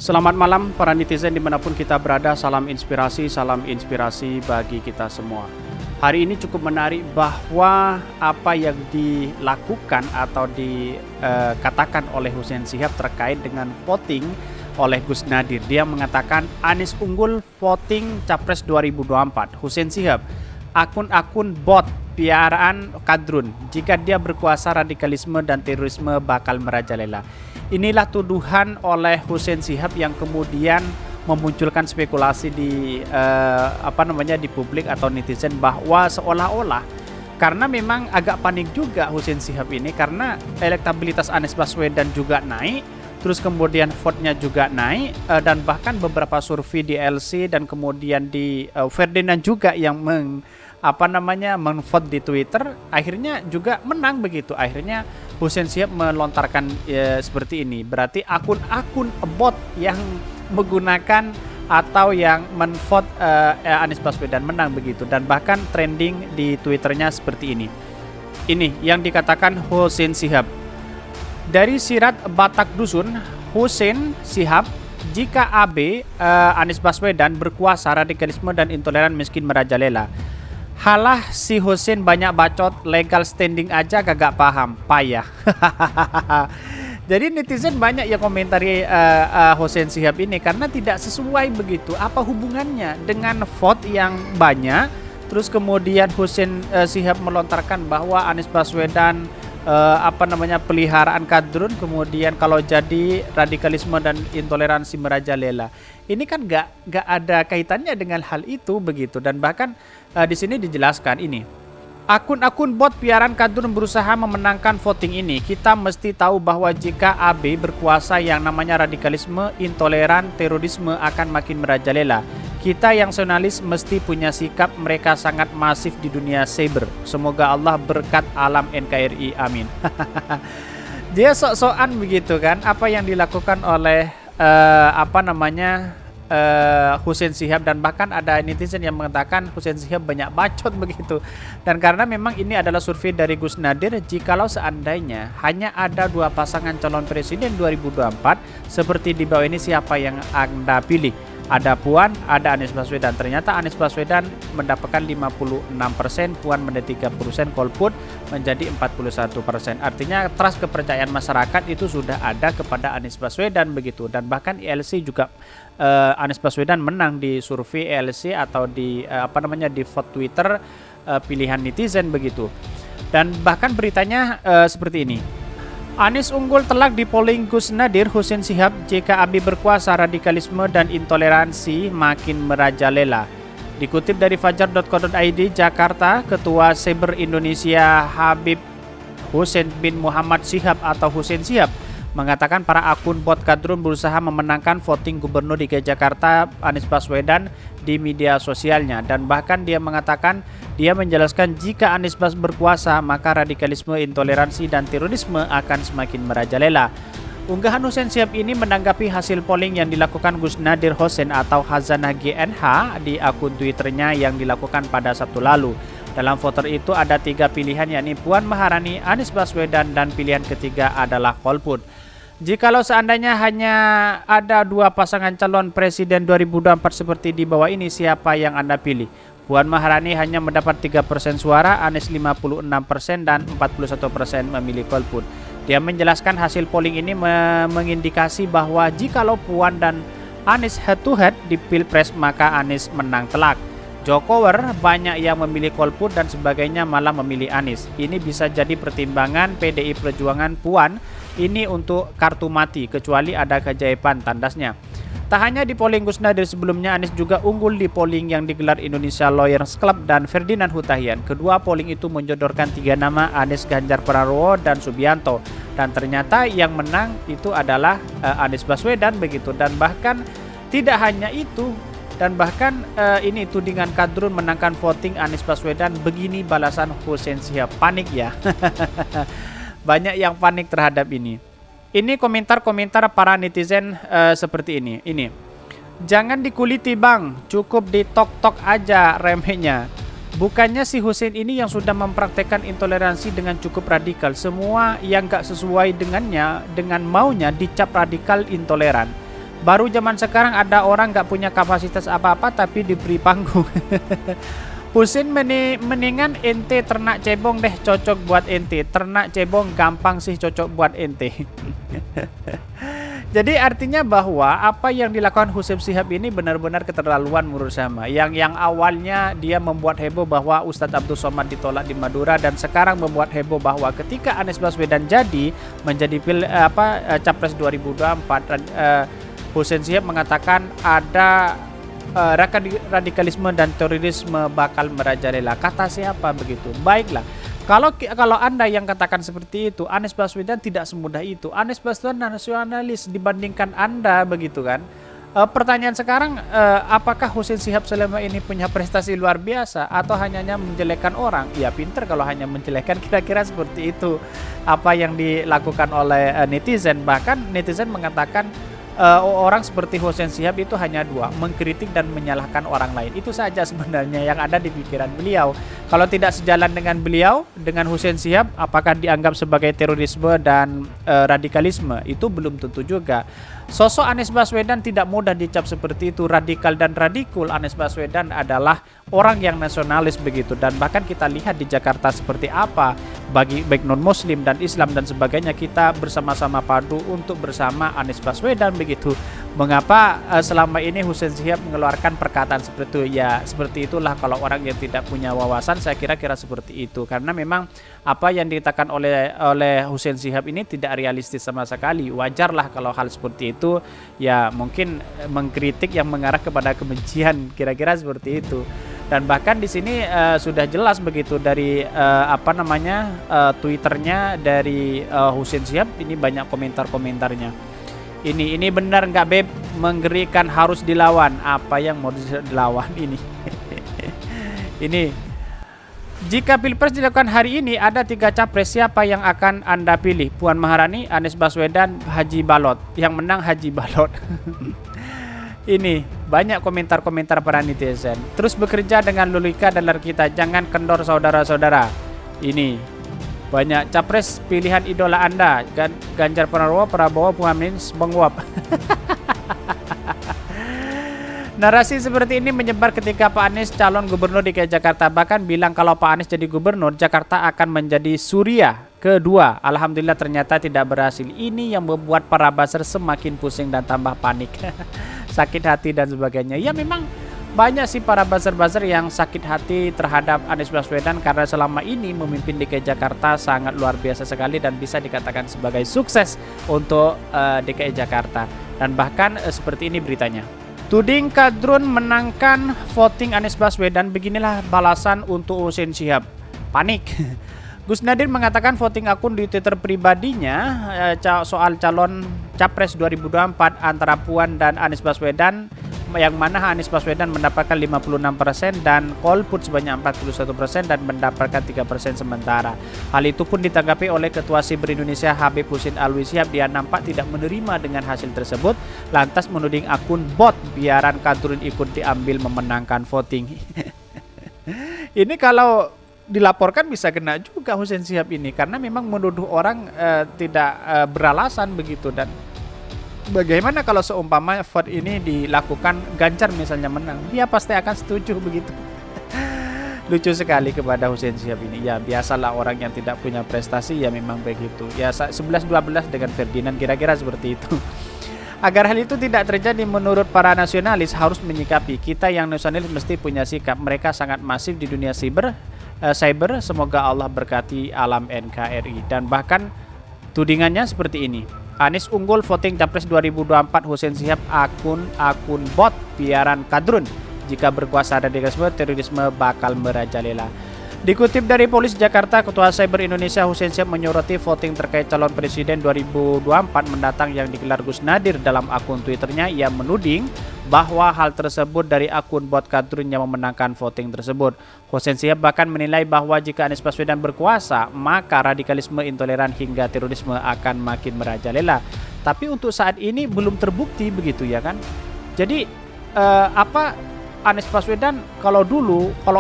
Selamat malam para netizen dimanapun kita berada, salam inspirasi bagi kita semua. Hari ini cukup menarik bahwa apa yang dilakukan atau dikatakan oleh Hussein Shihab terkait dengan voting oleh Gus Nadir. Dia mengatakan Anies unggul voting Capres 2024. Hussein Shihab, akun-akun bot piaraan kadrun, jika dia berkuasa radikalisme dan terorisme bakal merajalela. Inilah tuduhan oleh Hussein Shihab yang kemudian memunculkan spekulasi di di publik atau netizen bahwa seolah-olah karena memang agak panik juga Hussein Shihab ini karena elektabilitas Anies Baswedan juga naik, terus kemudian vote-nya juga naik dan bahkan beberapa survei di LC dan kemudian di Ferdinand juga yang menvote di Twitter akhirnya juga menang begitu. Akhirnya Hussein Shihab melontarkan seperti ini. Berarti akun-akun bot yang menggunakan atau yang menvote Anies Baswedan menang begitu, dan bahkan trending di Twitternya seperti ini. Ini yang dikatakan Hussein Shihab. Dari Sirat Batak Dusun, Hussein Shihab, jika AB Anies Baswedan berkuasa radikalisme dan intoleran miskin merajalela. Halah si Hussein banyak bacot, legal standing aja kagak paham, payah. Jadi netizen banyak yang komentari Hussein Shihab ini karena tidak sesuai begitu. Apa hubungannya dengan vote yang banyak? Terus kemudian Hussein Shihab melontarkan bahwa Anies Baswedan peliharaan kadrun, kemudian kalau jadi radikalisme dan intoleransi merajalela. Ini kan gak ada kaitannya dengan hal itu begitu, dan bahkan di sini dijelaskan ini. Akun-akun bot piaran kadrun berusaha memenangkan voting ini. Kita mesti tahu bahwa jika AB berkuasa yang namanya radikalisme, intoleran, terorisme akan makin merajalela. Kita yang nasionalis mesti punya sikap, mereka sangat masif di dunia cyber. Semoga Allah berkat alam NKRI, amin. Dia sok-sokan begitu kan, apa yang dilakukan oleh Hussein Shihab, dan bahkan ada netizen yang mengatakan Hussein Shihab banyak bacot begitu. Dan karena memang ini adalah survei dari Gus Nadir, jikalau seandainya hanya ada dua pasangan calon presiden 2024 seperti di bawah ini, siapa yang Anda pilih? Ada Puan, ada Anies Baswedan. Ternyata Anies Baswedan mendapatkan 56%, Puan mendapat 3%, golput menjadi 41%. Artinya trust kepercayaan masyarakat itu sudah ada kepada Anies Baswedan begitu. Dan bahkan ILC juga Anies Baswedan menang di survei ILC atau di di vote Twitter pilihan netizen begitu. Dan bahkan beritanya seperti ini. Anies unggul telak di polling Gus Nadir. Hussein Shihab, jika AB berkuasa radikalisme dan intoleransi makin merajalela. Dikutip dari fajar.co.id Jakarta, Ketua Cyber Indonesia Habib Hussein bin Muhammad Shihab atau Hussein Shihab mengatakan para akun bot kadrun berusaha memenangkan voting Gubernur DKI Jakarta Anies Baswedan di media sosialnya, dan bahkan dia mengatakan, dia menjelaskan jika Anies berkuasa maka radikalisme, intoleransi dan terorisme akan semakin merajalela. Unggahan Hussein Shihab ini menanggapi hasil polling yang dilakukan Gus Nadir Hussein atau Hazanah GNH di akun Twitternya yang dilakukan pada Sabtu lalu. Dalam voter itu ada 3 pilihan, yakni Puan Maharani, Anies Baswedan, dan pilihan ketiga adalah golput. Jikalau seandainya hanya ada 2 pasangan calon presiden 2024 seperti di bawah ini, siapa yang Anda pilih? Puan Maharani hanya mendapat 3% suara, Anies 56% dan 41% memilih golput. Dia menjelaskan hasil polling ini mengindikasi bahwa jikalau Puan dan Anies head to head di Pilpres maka Anies menang telak. Jokower banyak yang memilih golput dan sebagainya malah memilih Anies. Ini bisa jadi pertimbangan PDI Perjuangan Puan ini untuk kartu mati kecuali ada keajaiban, tandasnya. Tak hanya di polling Gus Nadir, sebelumnya Anies juga unggul di polling yang digelar Indonesia Lawyers Club dan Ferdinand Hutahian. Kedua polling itu menjodohkan 3 nama, Anies, Ganjar Pranowo, dan Subianto. Dan ternyata yang menang itu adalah Anies Baswedan begitu. Dan bahkan tidak hanya itu, dan bahkan ini tudingan kadrun menangkan voting Anies Baswedan. Begini balasan Hussein Shihab, panik ya. Banyak yang panik terhadap ini. Ini komentar-komentar para netizen seperti ini. Ini, jangan dikuliti bang, cukup di tok-tok aja remehnya. Bukannya si Hussein ini yang sudah mempraktekkan intoleransi dengan cukup radikal. Semua yang gak sesuai dengannya, dengan maunya dicap radikal intoleran. Baru zaman sekarang ada orang nggak punya kapasitas apa-apa tapi diberi panggung. Husin mendingan ente ternak cebong deh, cocok buat ente. Ternak cebong gampang sih, cocok buat ente. Jadi artinya bahwa apa yang dilakukan Husein Shihab ini benar-benar keterlaluan menurut saya. Yang awalnya dia membuat heboh bahwa Ustadz Abdul Somad ditolak di Madura, dan sekarang membuat heboh bahwa ketika Anies Baswedan jadi menjadi Capres 2024, Husein Shihab mengatakan ada radikalisme dan terorisme bakal merajalela. Kata siapa begitu? Baiklah. Kalau Anda yang katakan seperti itu, Anies Baswedan tidak semudah itu. Anies Baswedan nasionalis dibandingkan Anda begitu kan. Pertanyaan sekarang, apakah Husein Shihab selama ini punya prestasi luar biasa atau hanya menjelekkan orang? Ya pinter kalau hanya menjelekkan, kira-kira seperti itu apa yang dilakukan oleh netizen. Bahkan netizen mengatakan orang seperti Husein Shihab itu hanya dua, mengkritik dan menyalahkan orang lain. Itu saja sebenarnya yang ada di pikiran beliau. Kalau tidak sejalan dengan beliau, dengan Husein Shihab, apakah dianggap sebagai terorisme dan radikalisme? Itu belum tentu juga. Sosok Anies Baswedan tidak mudah dicap seperti itu, radikal dan radikul. Anies Baswedan adalah orang yang nasionalis begitu, dan bahkan kita lihat di Jakarta seperti apa, baik non muslim dan Islam dan sebagainya, kita bersama-sama padu untuk bersama Anies Baswedan begitu. Mengapa selama ini Husein Shihab mengeluarkan perkataan seperti itu? Ya seperti itulah kalau orang yang tidak punya wawasan, saya kira seperti itu, karena memang apa yang dikatakan oleh Husein Shihab ini tidak realistis sama sekali. Wajarlah kalau hal seperti itu, ya mungkin mengkritik yang mengarah kepada kebencian, kira-kira seperti itu. Dan bahkan di sini sudah jelas begitu dari Twitternya dari Husein Shihab ini, banyak komentarnya. Ini benar nggak Beb? Mengerikan, harus dilawan. Apa yang mau dilawan ini? Ini, jika Pilpres dilakukan hari ini, ada 3 capres, siapa yang akan Anda pilih? Puan Maharani, Anies Baswedan, Haji Balot. Yang menang Haji Balot. Ini banyak komentar-komentar para netizen. Terus bekerja dengan logika dalam kita, jangan kendor saudara-saudara. Ini banyak capres pilihan idola Anda, Ganjar Pranowo, Prabowo, Muhammad Menguap. Narasi seperti ini menyebar ketika Pak Anies calon gubernur DKI Jakarta, bahkan bilang kalau Pak Anies jadi gubernur, Jakarta akan menjadi Suriah kedua. Alhamdulillah ternyata tidak berhasil. Ini yang membuat para buzzer semakin pusing dan tambah panik. Sakit hati dan sebagainya. Ya memang banyak sih para buzzer-buzzer yang sakit hati terhadap Anies Baswedan karena selama ini memimpin DKI Jakarta sangat luar biasa sekali dan bisa dikatakan sebagai sukses untuk DKI Jakarta. Dan bahkan seperti ini beritanya. Tuding kadrun menangkan voting Anies Baswedan, beginilah balasan untuk Husein Shihab. Panik. Gus Nadir mengatakan voting akun di Twitter pribadinya soal calon Capres 2024 antara Puan dan Anies Baswedan, yang mana Anies Baswedan mendapatkan 56% dan golput sebanyak 41% dan mendapatkan 3% sementara. Hal itu pun ditanggapi oleh Ketua Siber Indonesia Habib Husin Alwi Shihab. Dia nampak tidak menerima dengan hasil tersebut, lantas menuding akun bot biaran kadrun ikut diambil memenangkan voting. Ini kalau dilaporkan bisa kena juga Husein Shihab ini, karena memang menuduh orang tidak beralasan begitu. Dan bagaimana kalau seumpama vote ini dilakukan Ganjar misalnya menang, dia pasti akan setuju begitu. Lucu sekali kepada Husein Shihab ini. Ya biasalah orang yang tidak punya prestasi, ya memang begitu. Ya 11-12 dengan Ferdinand, kira-kira seperti itu. Agar hal itu tidak terjadi, menurut para nasionalis harus menyikapi. Kita yang nasionalis mesti punya sikap. Mereka sangat masif di dunia cyber. Semoga Allah berkati alam NKRI. Dan bahkan tudingannya seperti ini. Anies unggul voting Capres 2024, Husein Shihab akun bot biaran kadrun. Jika berkuasa radikalisme terorisme bakal merajalela. Dikutip dari Polisi Jakarta, Ketua Cyber Indonesia Husein Shihab menyoroti voting terkait calon presiden 2024 mendatang yang digelar Gus Nadir. Dalam akun Twitternya, ia menuding bahwa hal tersebut dari akun bot kadrun yang memenangkan voting tersebut. Husein Shihab bahkan menilai bahwa jika Anies Baswedan berkuasa, maka radikalisme, intoleran hingga terorisme akan makin merajalela. Tapi untuk saat ini belum terbukti begitu ya kan. Jadi Anies Baswedan kalau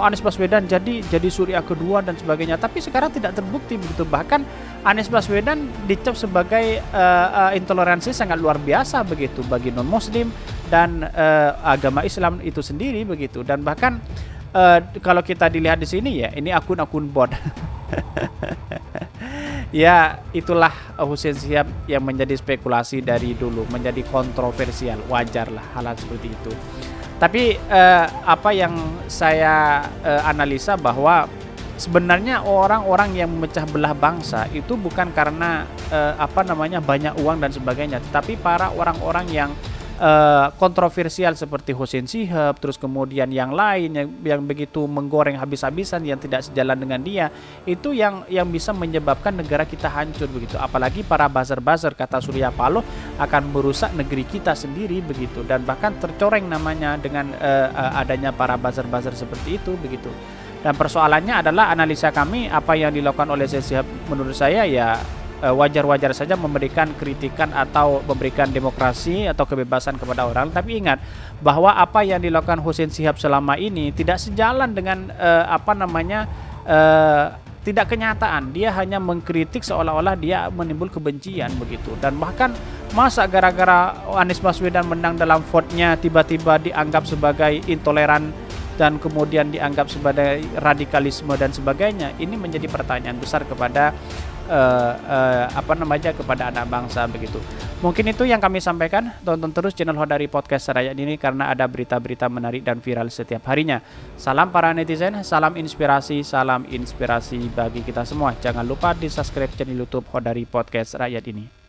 Anies Baswedan jadi surya kedua dan sebagainya, tapi sekarang tidak terbukti begitu. Bahkan Anies Baswedan dicap sebagai intoleransi sangat luar biasa begitu bagi non Muslim dan agama Islam itu sendiri begitu. Dan bahkan kalau kita dilihat di sini ya, ini akun-akun bot. Ya, itulah Hussein Shihab yang menjadi spekulasi dari dulu, menjadi kontroversial, wajarlah hal seperti itu. Tapi apa yang saya analisa bahwa sebenarnya orang-orang yang memecah belah bangsa itu bukan karena banyak uang dan sebagainya, tetapi para orang-orang yang kontroversial seperti Hussein Shihab, terus kemudian yang lain yang begitu menggoreng habis-habisan, yang tidak sejalan dengan dia, itu yang bisa menyebabkan negara kita hancur begitu. Apalagi para buzzer-buzzer, kata Surya Paloh, akan merusak negeri kita sendiri begitu, dan bahkan tercoreng namanya dengan adanya para buzzer-buzzer seperti itu begitu. Dan persoalannya adalah analisa kami, apa yang dilakukan oleh Hussein Shihab menurut saya ya wajar-wajar saja memberikan kritikan atau memberikan demokrasi atau kebebasan kepada orang. Tapi ingat bahwa apa yang dilakukan Hussein Shihab selama ini tidak sejalan dengan tidak kenyataan. Dia hanya mengkritik seolah-olah dia menimbul kebencian begitu. Dan bahkan masa gara-gara Anies Baswedan menang dalam vote-nya tiba-tiba dianggap sebagai intoleran dan kemudian dianggap sebagai radikalisme dan sebagainya. Ini menjadi pertanyaan besar kepada kepada anak bangsa begitu. Mungkin itu yang kami sampaikan. Tonton terus channel Hodari Podcast Rakyat ini karena ada berita-berita menarik dan viral setiap harinya. Salam para netizen, salam inspirasi bagi kita semua. Jangan lupa di subscribe channel YouTube Hodari Podcast Rakyat ini.